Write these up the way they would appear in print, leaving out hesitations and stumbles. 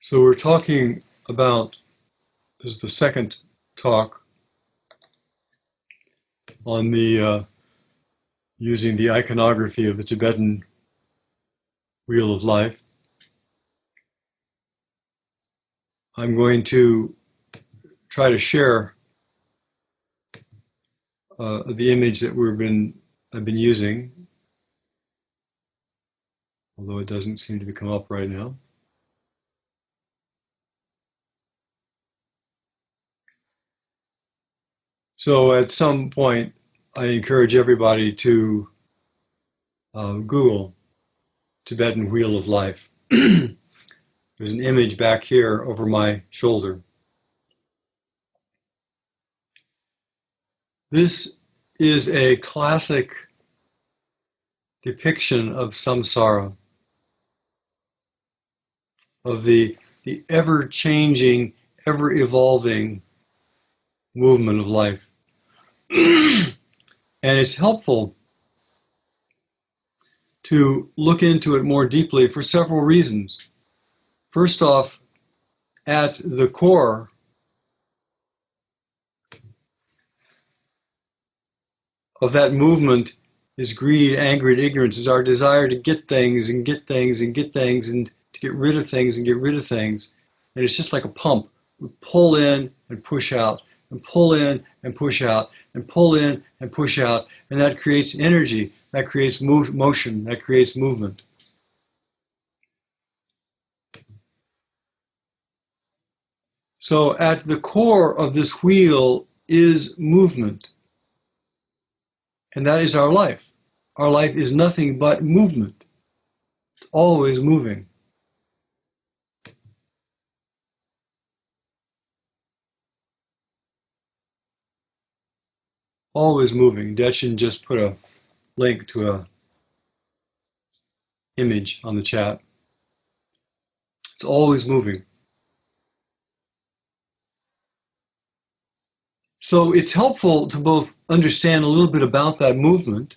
So we're talking about, this is the second talk on the using the iconography of the Tibetan Wheel of Life. I'm going to try to share the image that I've been using, although it doesn't seem to be come up right now. So at some point, I encourage everybody to Google Tibetan Wheel of Life. There's an image back here over my shoulder. This is a classic depiction of samsara, of the ever-changing, ever-evolving movement of life. And it's helpful to look into it more deeply for several reasons. First off, at the core of that movement is greed, anger, and ignorance, is our desire to get things and get things and get things and to get rid of things and get rid of things. And it's just like a pump. We pull in and push out, and pull in and push out, and pull in and push out. And that creates energy, that creates motion, that creates movement. So at the core of this wheel is movement. And that is our life. Our life is nothing but movement. It's always moving. Always moving. Dechen just put a link to a image on the chat. It's always moving. So it's helpful to both understand a little bit about that movement.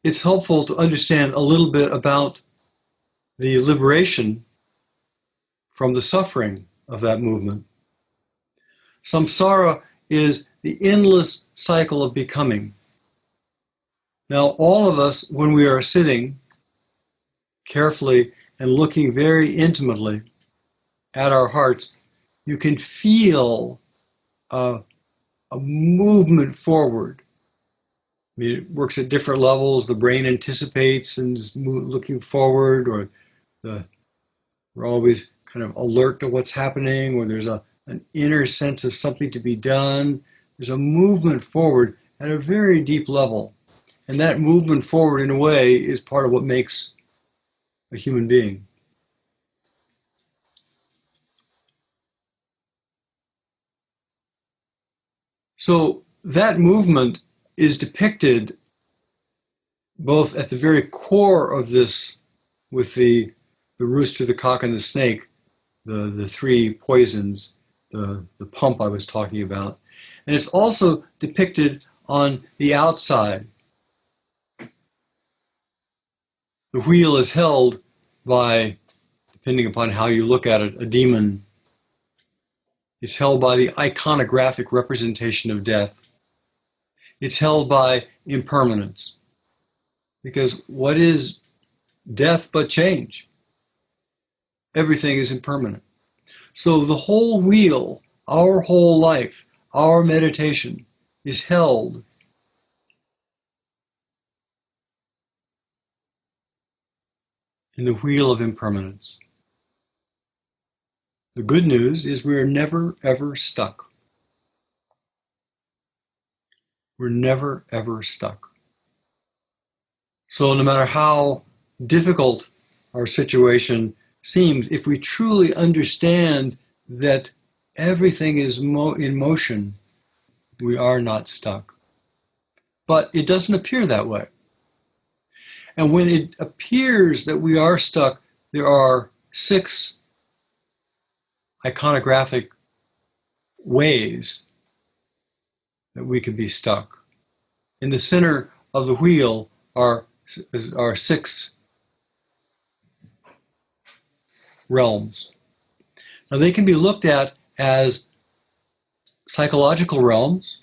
It's helpful to understand a little bit about the liberation from the suffering of that movement. Samsara is the endless cycle of becoming. Now, all of us, when we are sitting carefully and looking very intimately at our hearts, you can feel a movement forward. I mean, it works at different levels. The brain anticipates and is looking forward, or we're always kind of alert to what's happening, or there's an inner sense of something to be done. There's a movement forward at a very deep level. And that movement forward, in a way, is part of what makes a human being. So that movement is depicted both at the very core of this, with the rooster, the cock, and the snake, the three poisons, the pump I was talking about. And it's also depicted on the outside. The wheel is held by, depending upon how you look at it, a demon. It's held by the iconographic representation of death. It's held by impermanence. Because what is death but change? Everything is impermanent. So the whole wheel, our whole life, our meditation is held in the wheel of impermanence. The good news is we are never, ever stuck. We're never, ever stuck. So no matter how difficult our situation seems, if we truly understand that everything is in motion, we are not stuck. But it doesn't appear that way. And when it appears that we are stuck, there are 6 iconographic ways that we could be stuck. In the center of the wheel are 6 realms. Now, they can be looked at as psychological realms.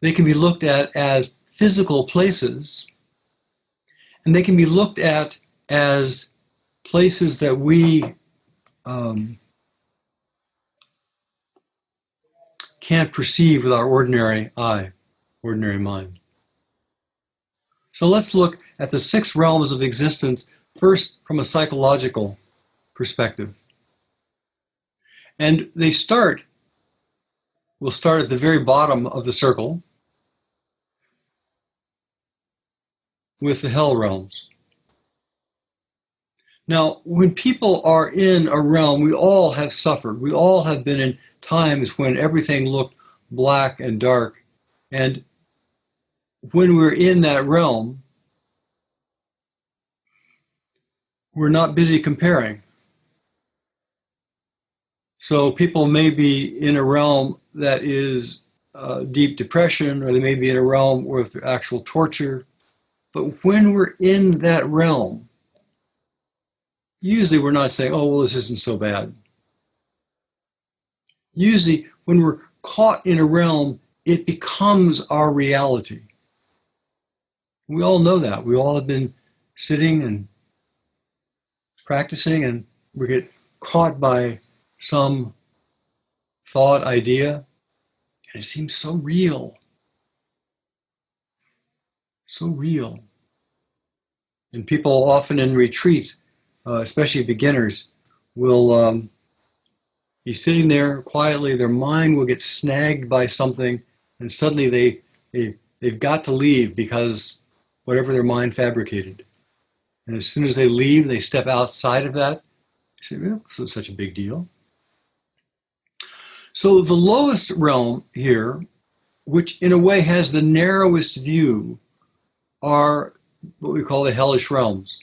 They can be looked at as physical places. And they can be looked at as places that we can't perceive with our ordinary eye, ordinary mind. So let's look at the 6 realms of existence, first from a psychological perspective. And we'll start at the very bottom of the circle with the hell realms. Now, when people are in a realm, we all have suffered. We all have been in times when everything looked black and dark. And when we're in that realm, we're not busy comparing. So people may be in a realm that is deep depression, or they may be in a realm with actual torture. But when we're in that realm, usually we're not saying, oh, well, this isn't so bad. Usually when we're caught in a realm, it becomes our reality. We all know that. We all have been sitting and practicing, and we get caught by some thought, idea, and it seems so real. So real. And people often in retreats, especially beginners, will be sitting there quietly, their mind will get snagged by something, and suddenly they've got to leave because whatever their mind fabricated. And as soon as they leave, they step outside of that. They say, well, this is such a big deal. So the lowest realm here, which in a way has the narrowest view, are what we call the hellish realms.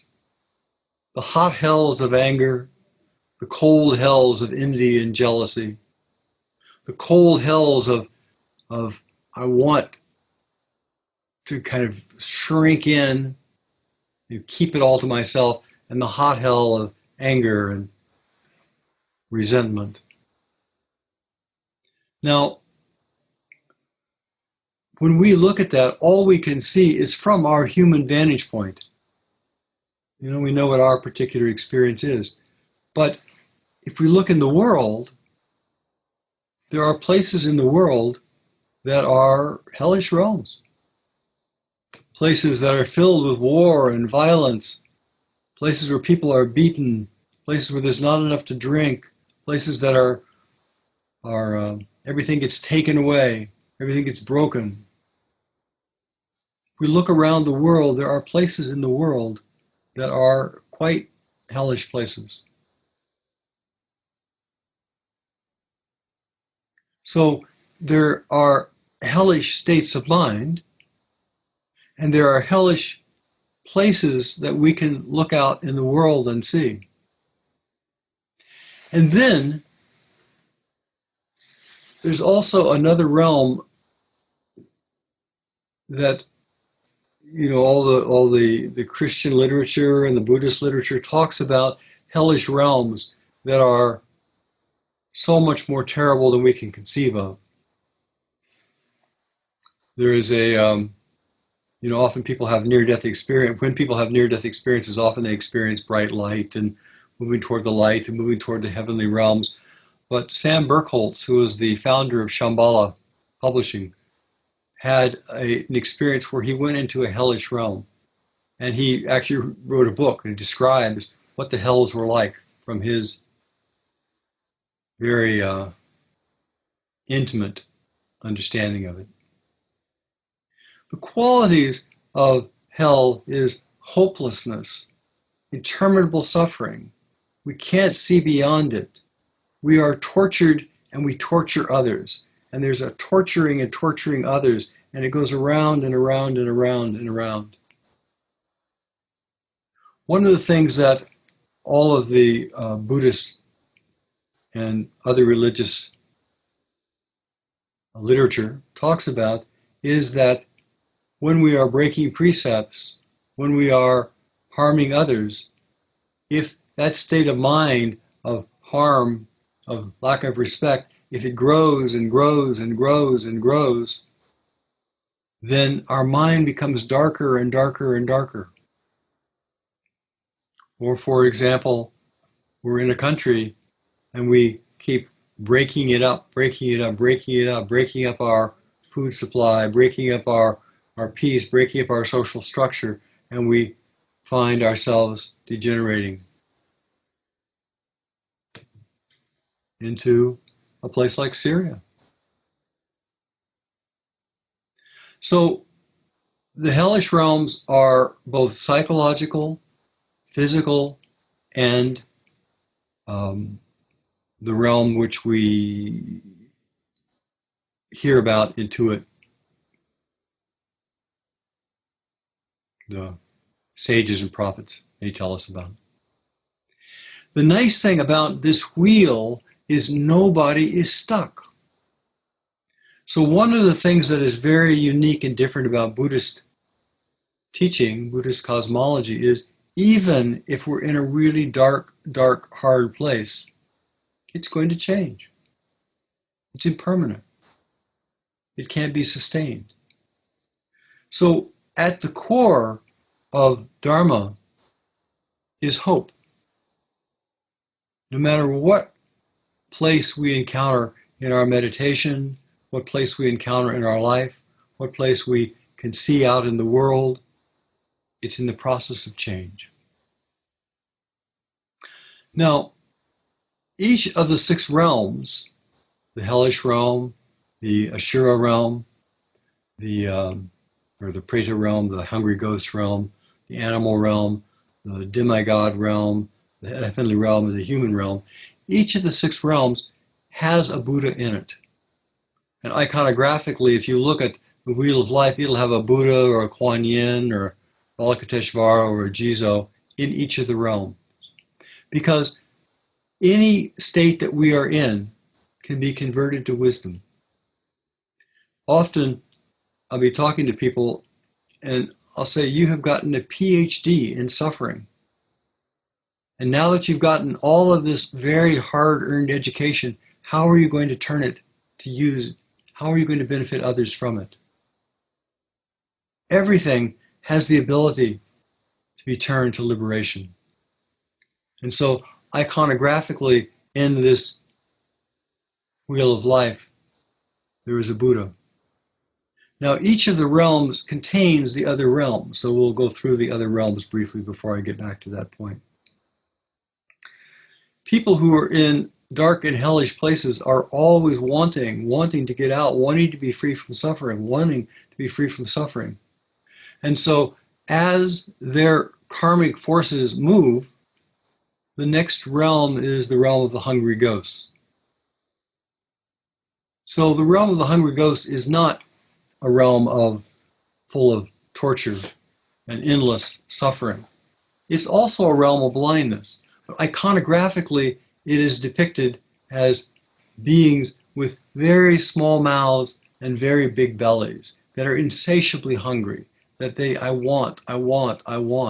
The hot hells of anger, the cold hells of envy and jealousy, the cold hells of I want to kind of shrink in and keep it all to myself, and the hot hell of anger and resentment. Now, when we look at that, all we can see is from our human vantage point. You know, we know what our particular experience is. But if we look in the world, there are places in the world that are hellish realms. Places that are filled with war and violence. Places where people are beaten. Places where there's not enough to drink. Places that are everything gets taken away. Everything gets broken. If we look around the world, there are places in the world that are quite hellish places. So there are hellish states of mind, and there are hellish places that we can look out in the world and see. And then there's also another realm that, you know, all the Christian literature and the Buddhist literature talks about hellish realms that are so much more terrible than we can conceive of. There is often people have near-death experience. When people have near-death experiences, often they experience bright light and moving toward the light and moving toward the heavenly realms. But Sam Burkholz, who was the founder of Shambhala Publishing, had an experience where he went into a hellish realm. And he actually wrote a book that describes what the hells were like from his very intimate understanding of it. The qualities of hell is hopelessness, interminable suffering. We can't see beyond it. We are tortured and we torture others. And there's a torturing and torturing others, and it goes around and around and around and around. One of the things that all of the Buddhist and other religious literature talks about is that when we are breaking precepts, when we are harming others, if that state of mind of harm, of lack of respect, if it grows and grows and grows and grows, then our mind becomes darker and darker and darker. Or for example, we're in a country and we keep breaking it up, breaking it up, breaking it up, breaking up our food supply, breaking up our peace, breaking up our social structure, and we find ourselves degenerating into a place like Syria. So the hellish realms are both psychological, physical, and the realm which we hear about, intuit, the sages and prophets, they tell us about. The nice thing about this wheel is nobody is stuck. So one of the things that is very unique and different about Buddhist teaching, Buddhist cosmology, is even if we're in a really dark, dark, hard place, it's going to change. It's impermanent. It can't be sustained. So at the core of Dharma is hope. No matter what place we encounter in our meditation, what place we encounter in our life, what place we can see out in the world, it's in the process of change. Now, each of the 6 realms, the hellish realm, the Ashura realm, or the Preta realm, the hungry ghost realm, the animal realm, the demigod realm, the heavenly realm, and the human realm, each of the 6 realms has a Buddha in it. And iconographically, if you look at the Wheel of Life, it'll have a Buddha or a Kuan Yin or Avalokiteshvara or a Jizo in each of the realms. Because any state that we are in can be converted to wisdom. Often, I'll be talking to people and I'll say, you have gotten a PhD in suffering. And now that you've gotten all of this very hard-earned education, how are you going to turn it to use it? How are you going to benefit others from it? Everything has the ability to be turned to liberation. And so, iconographically, in this Wheel of Life, there is a Buddha. Now, each of the realms contains the other realms, so we'll go through the other realms briefly before I get back to that point. People who are in dark and hellish places are always wanting to get out, wanting to be free from suffering, wanting to be free from suffering. And so, as their karmic forces move, the next realm is the realm of the hungry ghosts. So the realm of the hungry ghosts is not a realm full of torture and endless suffering. It's also a realm of blindness. But iconographically, it is depicted as beings with very small mouths and very big bellies that are insatiably hungry, that I want.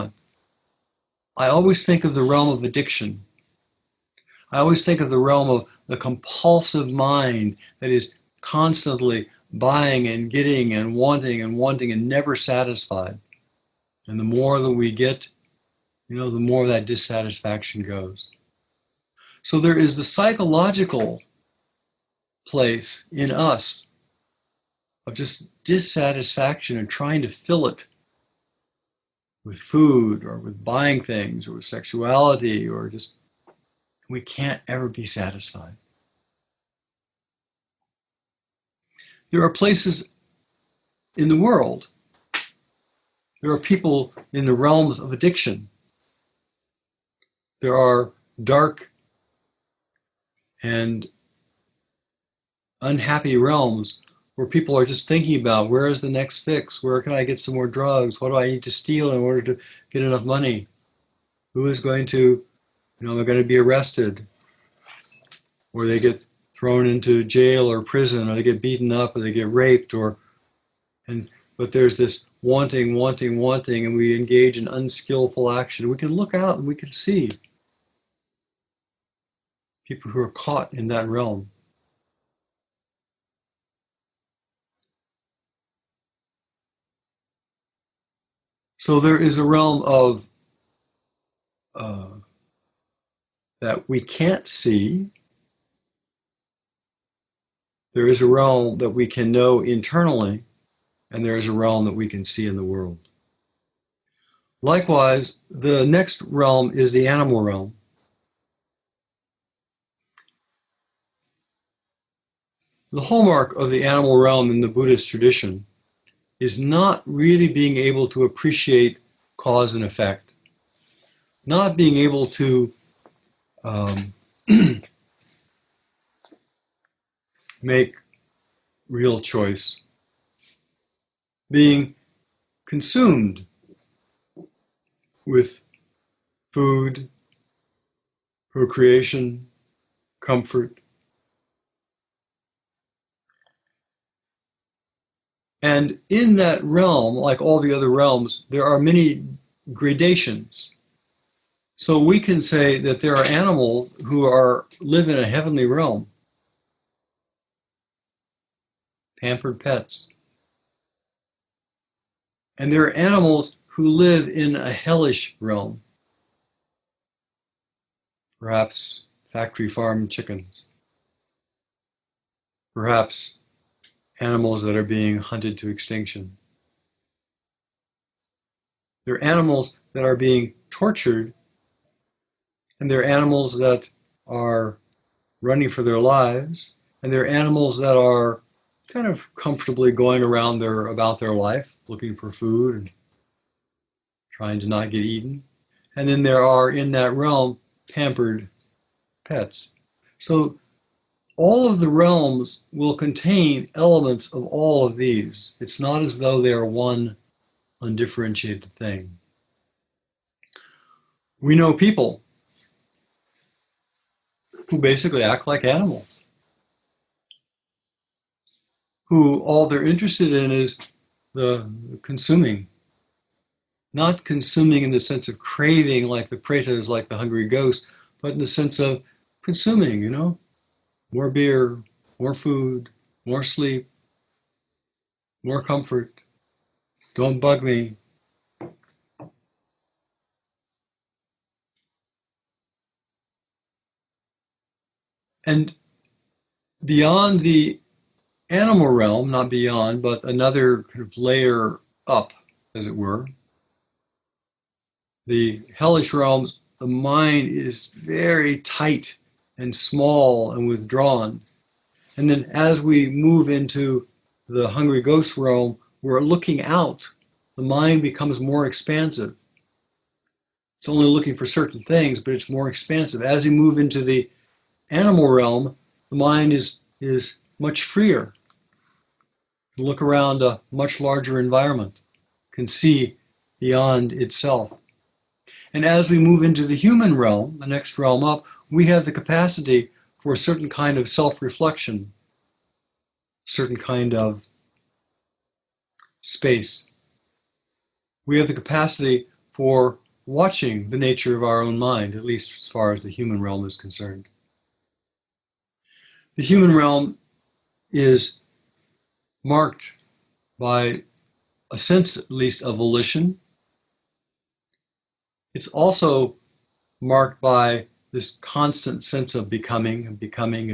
I always think of the realm of addiction. I always think of the realm of the compulsive mind that is constantly buying and getting and wanting and never satisfied. And the more that we get, the more that dissatisfaction goes. So there is the psychological place in us of just dissatisfaction and trying to fill it with food or with buying things or with sexuality, or just, we can't ever be satisfied. There are places in the world, there are people in the realms of addiction. There are dark and unhappy realms where people are just thinking about, where is the next fix? Where can I get some more drugs? What do I need to steal in order to get enough money? Who is going to, am I going to be arrested? Or they get thrown into jail or prison, or they get beaten up, or they get raped, but there's this wanting, and we engage in unskillful action. We can look out and we can see people who are caught in that realm. So there is a realm of that we can't see. There is a realm that we can know internally, and there is a realm that we can see in the world. Likewise, the next realm is the animal realm. The hallmark of the animal realm in the Buddhist tradition is not really being able to appreciate cause and effect, not being able to make real choice, being consumed with food, procreation, comfort. And in that realm, like all the other realms, there are many gradations. So we can say that there are animals who live in a heavenly realm, pampered pets. And there are animals who live in a hellish realm, perhaps factory farm chickens, perhaps animals that are being hunted to extinction. There are animals that are being tortured, and there are animals that are running for their lives, and there are animals that are kind of comfortably going around about their life, looking for food and trying to not get eaten. And then there are, in that realm, pampered pets. So all of the realms will contain elements of all of these. It's not as though they are one undifferentiated thing. We know people who basically act like animals, who all they're interested in is the consuming. Not consuming in the sense of craving like the pretas, like the hungry ghost, but in the sense of consuming, more beer, more food, more sleep, more comfort. Don't bug me. And beyond the animal realm, not beyond, but another kind of layer up, as it were, the hellish realms, the mind is very tight and small and withdrawn. And then as we move into the hungry ghost realm, we're looking out. The mind becomes more expansive. It's only looking for certain things, but it's more expansive. As you move into the animal realm, the mind is much freer. You look around a much larger environment, can see beyond itself. And as we move into the human realm, the next realm up, we have the capacity for a certain kind of self-reflection, certain kind of space. We have the capacity for watching the nature of our own mind, at least as far as the human realm is concerned. The human realm is marked by a sense, at least, of volition. It's also marked by this constant sense of becoming, becoming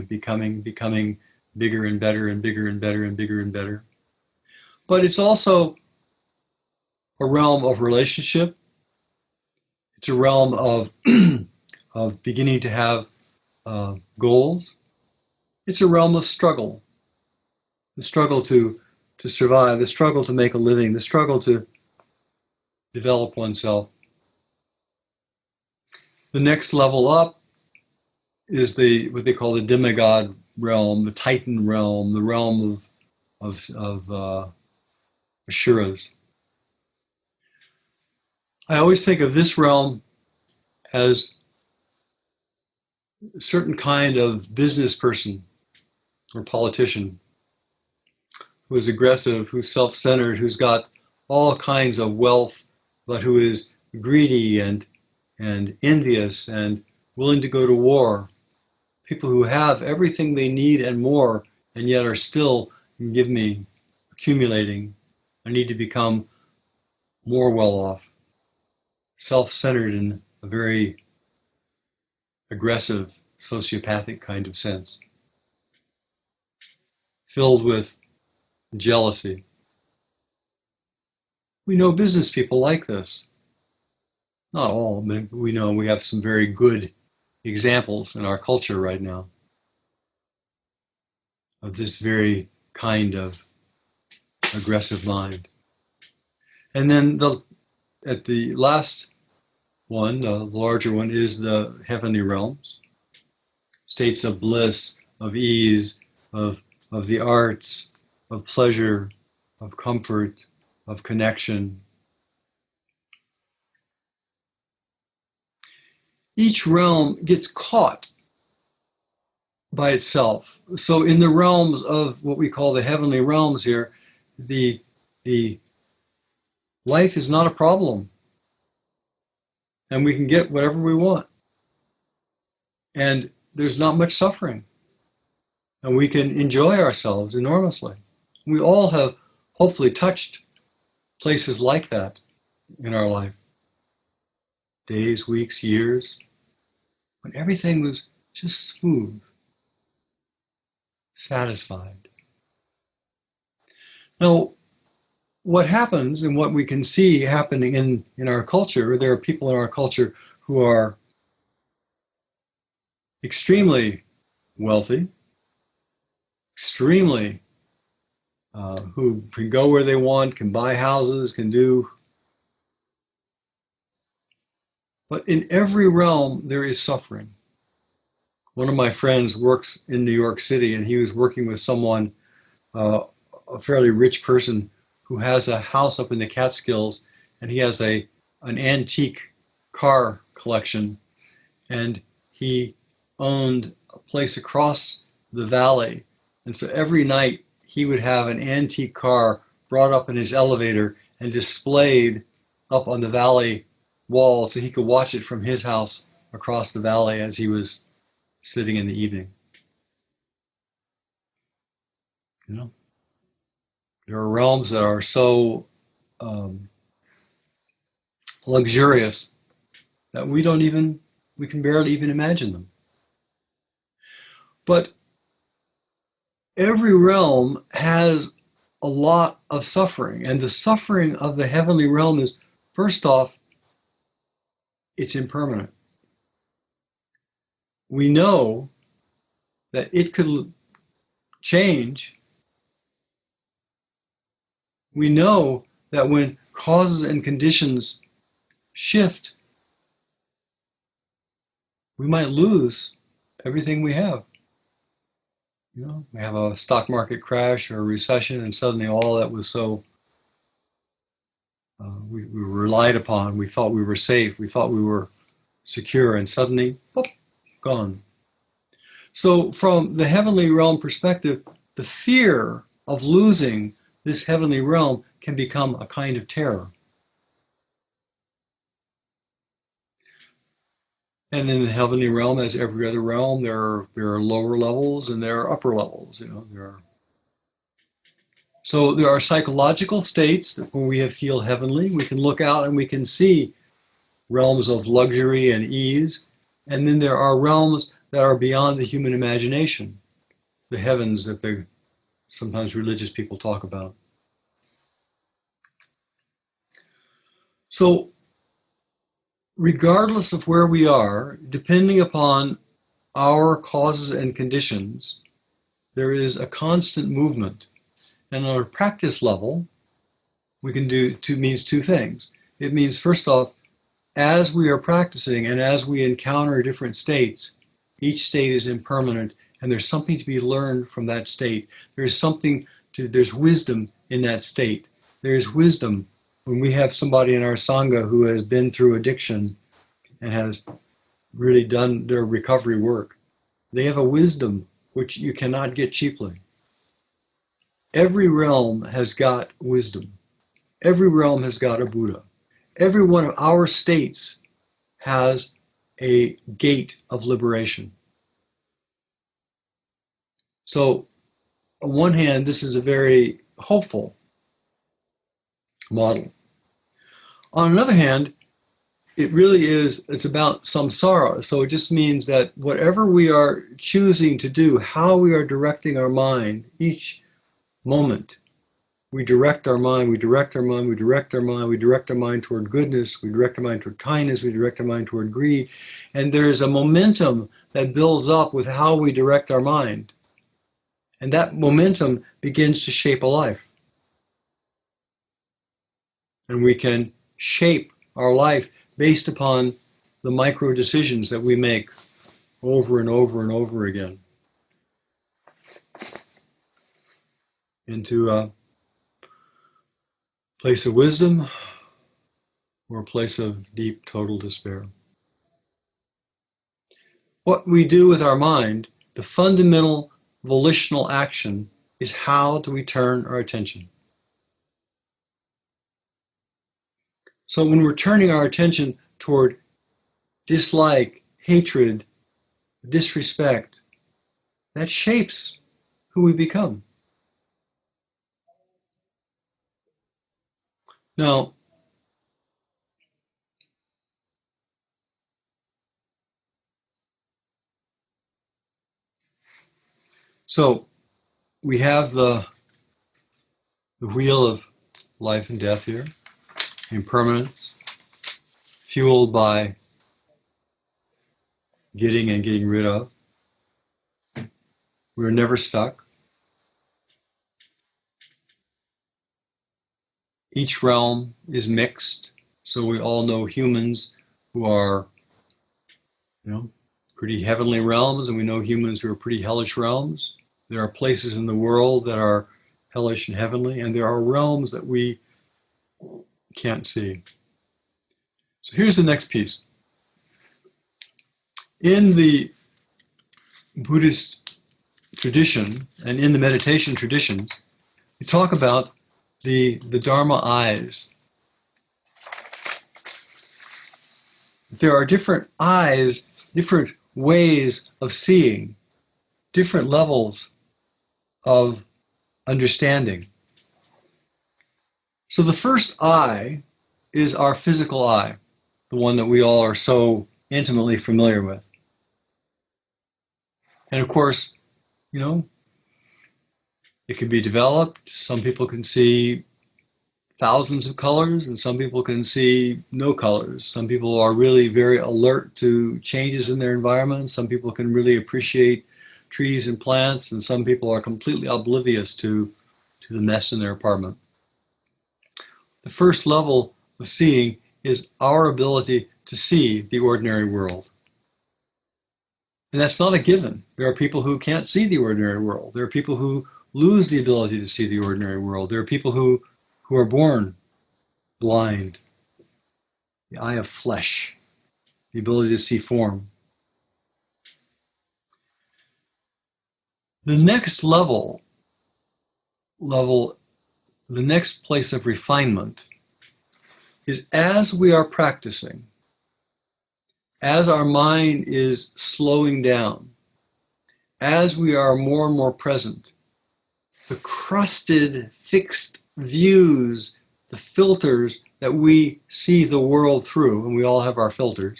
bigger and better and bigger and better and bigger and better. But it's also a realm of relationship. It's a realm of of beginning to have goals. It's a realm of struggle. The struggle to survive, the struggle to make a living, the struggle to develop oneself. The next level up is what they call the demigod realm, the Titan realm, the realm of Asuras. I always think of this realm as a certain kind of business person or politician who is aggressive, who's self-centered, who's got all kinds of wealth, but who is greedy and envious and willing to go to war, people who have everything they need and more, and yet are still, give me, accumulating. I need to become more well off, self-centered in a very aggressive, sociopathic kind of sense, filled with jealousy. We know business people like this. Not all, but we know we have some very good examples in our culture right now of this very kind of aggressive mind. And then at the last one, the larger one, is the heavenly realms, states of bliss, of ease, of the arts, of pleasure, of comfort, of connection. Each realm gets caught by itself. So in the realms of what we call the heavenly realms here, the life is not a problem. And we can get whatever we want. And there's not much suffering. And we can enjoy ourselves enormously. We all have hopefully touched places like that in our life. Days, weeks, years, when everything was just smooth, satisfied. Now, what happens and what we can see happening in our culture, there are people in our culture who are extremely wealthy, extremely who can go where they want, can buy houses, can do. But in every realm, there is suffering. One of my friends works in New York City, and he was working with someone, a fairly rich person, who has a house up in the Catskills, and he has an antique car collection, and he owned a place across the valley. And so every night he would have an antique car brought up in his elevator and displayed up on the valley wall so he could watch it from his house across the valley as he was sitting in the evening. You know, there are realms that are so luxurious that we can barely even imagine them. But every realm has a lot of suffering, and the suffering of the heavenly realm is, first off, it's impermanent. We know that it could change. We know that when causes and conditions shift, we might lose everything we have. You know, we have a stock market crash or a recession, and suddenly all that was so we relied upon, we thought we were safe, we thought we were secure, and suddenly, boop, gone. So from the heavenly realm perspective, the fear of losing this heavenly realm can become a kind of terror. And in the heavenly realm, as every other realm, there are lower levels and there are upper levels. You know, so there are psychological states that when we feel heavenly, we can look out and we can see realms of luxury and ease. And then there are realms that are beyond the human imagination, the heavens that sometimes religious people talk about. So regardless of where we are, depending upon our causes and conditions, there is a constant movement. And on a practice level, we can do means two things. It means, first off, as we are practicing and as we encounter different states, each state is impermanent, and there's something to be learned from that state. There's wisdom in that state. There's wisdom when we have somebody in our Sangha who has been through addiction and has really done their recovery work. They have a wisdom which you cannot get cheaply. Every realm has got wisdom. Every realm has got a Buddha. Every one of our states has a gate of liberation. So on one hand, this is a very hopeful model. On another hand, it really is, it's about samsara. So it just means that whatever we are choosing to do, how we are directing our mind each moment, we direct our mind, we direct our mind, we direct our mind, we direct our mind toward goodness, we direct our mind toward kindness, we direct our mind toward greed. And there is a momentum that builds up with how we direct our mind. And that momentum begins to shape a life. And we can shape our life based upon the micro decisions that we make over and over and over again into a place of wisdom or a place of deep, total despair. What we do with our mind, the fundamental volitional action, is how do we turn our attention. So when we're turning our attention toward dislike, hatred, disrespect, that shapes who we become. Now, so we have the wheel of life and death here, impermanence, fueled by getting and getting rid of. We're never stuck. Each realm is mixed, so we all know humans who are, pretty heavenly realms, and we know humans who are pretty hellish realms. There are places in the world that are hellish and heavenly, and there are realms that we can't see. So here's the next piece. In the Buddhist tradition and in the meditation traditions, we talk about the Dharma eyes. There are different eyes, different ways of seeing, different levels of understanding. So the first eye is our physical eye, the one that we all are so intimately familiar with. And of course, it can be developed. Some people can see thousands of colors, and some people can see no colors. Some people are really very alert to changes in their environment. Some people can really appreciate trees and plants, and some people are completely oblivious to the mess in their apartment. The first level of seeing is our ability to see the ordinary world. And that's not a given. There are people who can't see the ordinary world. There are people who lose the ability to see the ordinary world. There are people who are born blind, the eye of flesh, the ability to see form. The next level, the next place of refinement is as we are practicing, as our mind is slowing down, as we are more and more present, the crusted, fixed views, the filters that we see the world through, and we all have our filters,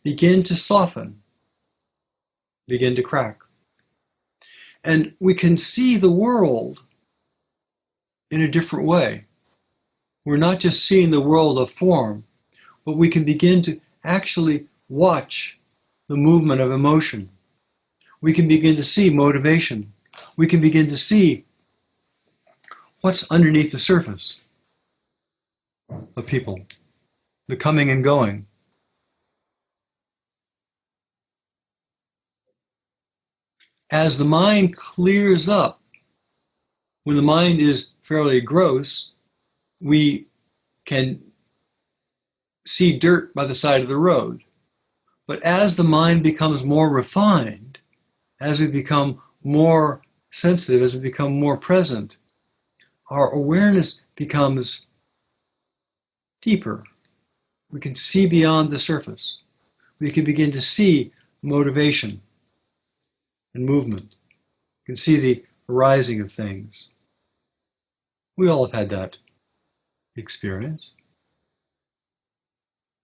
begin to soften, begin to crack. And we can see the world in a different way. We're not just seeing the world of form, but we can begin to actually watch the movement of emotion. We can begin to see motivation. We can begin to see what's underneath the surface of people, the coming and going. As the mind clears up, when the mind is fairly gross, we can see dirt by the side of the road. But as the mind becomes more refined, as we become more sensitive, as we become more present, our awareness becomes deeper. We can see beyond the surface. We can begin to see motivation and movement. You can see the arising of things. We all have had that experience.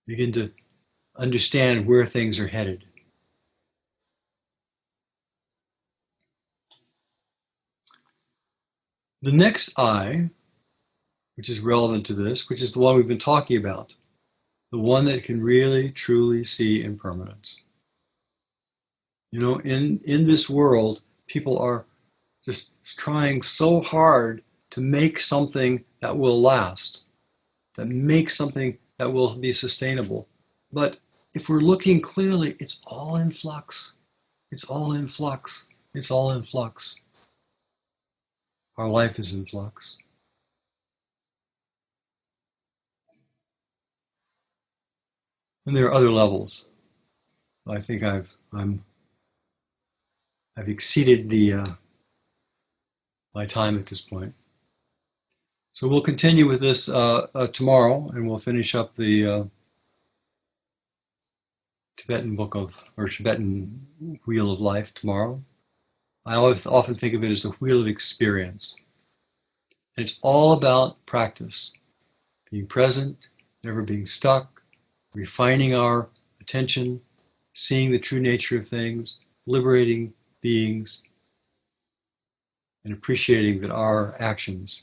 Begin to understand where things are headed. The next I, which is relevant to this, which is the one we've been talking about, the one that can really, truly see impermanence. You know, in this world, people are just trying so hard to make something that will last, that make something that will be sustainable. But if we're looking clearly, it's all in flux. It's all in flux. It's all in flux. Our life is in flux. And there are other levels. I think I've exceeded my time at this point. So we'll continue with this tomorrow, and we'll finish up the Tibetan book of, or Tibetan Wheel of Life tomorrow. I always often think of it as a wheel of experience. And it's all about practice, being present, never being stuck, refining our attention, seeing the true nature of things, liberating beings, and appreciating that our actions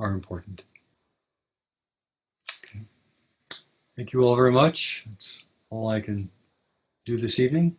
are important. Okay. Thank you all very much. That's all I can do this evening.